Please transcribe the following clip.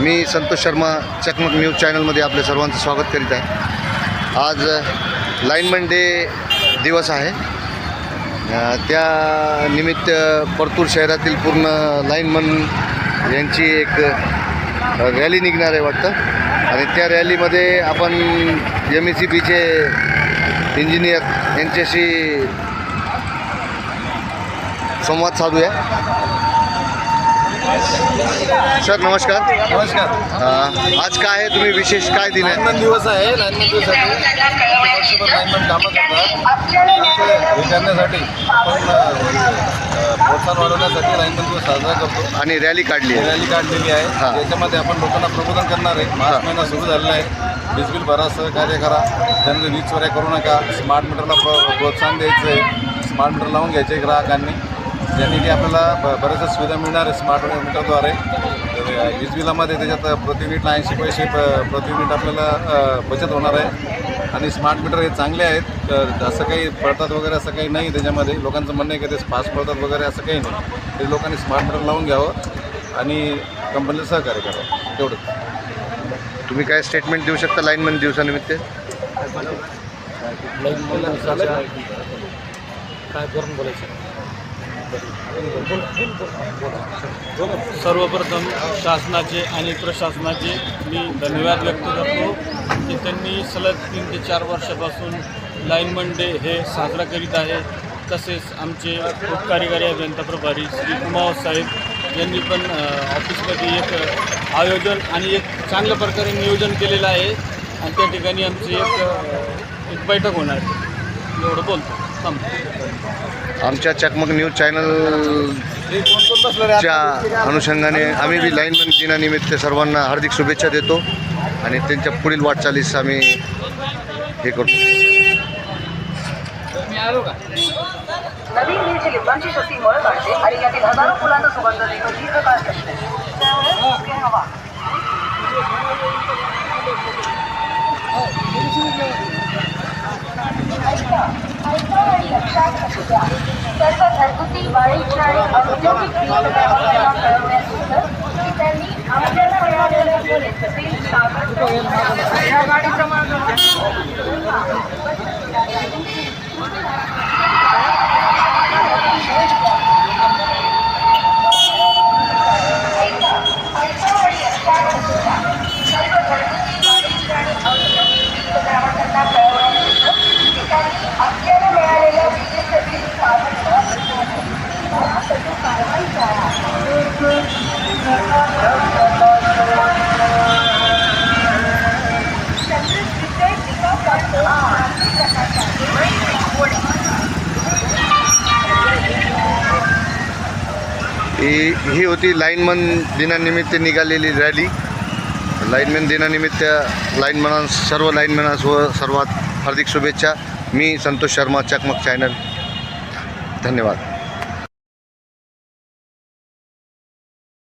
मी संतोष शर्मा चकमक न्यूज चॅनलमध्ये आपल्या सर्वांचं स्वागत करीत आहे। आज लाईनमन डे दिवस आहे। त्या निमित्त परतूर शहरातील पूर्ण लाईनमन यांची एक रॅली निघणार आहे वाटतं, आणि त्या रॅलीमध्ये आपण MECPचे इंजिनियर यांच्याशी संवाद साधूया। सर नमस्कार। नमस्कार। आज काय आहे, तुम्ही विशेष काय दिन आहे? लाईनमन दिवस आहे। लाईनमन दिवसासाठी वर्षभर लाईनमन कामं करतात, हे करण्यासाठी आपण प्रोत्साहन वाढवण्यासाठी लाईनमन दिवस साजरा करतो आणि रॅली काढली आहे। रॅली काढलेली आहे, ज्याच्यामध्ये आपण लोकांना प्रबोधन करणार आहे। मार्च महिना सुरू झालेला आहे। वीज बिल भरा, सहकार्य करा, त्यानंतर वीज चोऱ्या करू नका, स्मार्ट मीटरला प्रोत्साहन द्यायचं आहे, स्मार्ट मीटर लावून घ्यायचे ग्राहकांनी, ज्यांनी की आपल्याला बऱ्याचशा सुविधा मिळणार आहे स्मार्ट मीटरद्वारे। वीज बिलामध्ये त्याच्यात प्रति युनिटला 80 पैसे प्रति युनिट आपल्याला बचत होणार आहे। आणि स्मार्ट मीटर हे चांगले आहेत, असं काही पडतात वगैरे असं काही नाही त्याच्यामध्ये। लोकांचं म्हणणं आहे की ते फास्ट पडतात वगैरे, असं काही नाही। ते लोकांनी स्मार्ट मीटर लावून घ्यावं आणि कंपनीला सहकार्य करावं, तेवढंच। तुम्ही काय स्टेटमेंट देऊ शकता लाईनमन दिवसानिमित्त? काय करून बोलायचं? सर्वप्रथम शासनाचे आणि प्रशासनाचे मी धन्यवाद व्यक्त करतो की त्यांनी सलग 3 ते 4 वर्षापासून लाईनमन डे हे साजरा करीत आहे। तसेच आमचे उपकार्यकारी अभियंता प्रभारी श्री कुमार साहेब यांनी पण ऑफिसमध्ये एक आयोजन आणि एक चांगल्या प्रकारे नियोजन केलेलं आहे, आणि त्या ठिकाणी आमची एक बैठक होणार आहे। एवढं बोलतो आमच्या चकमक न्यूज चॅनलच्या अनुषंगाने आम्ही बी लाईनमन दिनानिमित्त सर्वांना हार्दिक शुभेच्छा देतो, आणि त्यांच्या पुढील वाटचालीस आम्ही हे करतो। नवीन वीज लिंबांची शक्ती मळ काढते आणि यातील हजारो फुलांचा सुगंध देतो दीर्घकाळ असते। हवा लक्षात असू द्या, सर्व घरगुती वाढीच्या आणि औद्योगिक क्रियाकलापांना कळवण्यासोबत की त्यांनी आपल्याला मिळालेलं बिल सादर या गाडीचं आपल्याला मिळालेल्या विजेचं बिल सादर कारवाई करा। ही होती लाईनमन दिनानिमित्त निघालेली रॅली। लाईनमन दिनानिमित्त सर्व लाईनमनास व सर्वात हार्दिक शुभेच्छा। मी संतोष शर्मा चकमक चॅनल, धन्यवाद।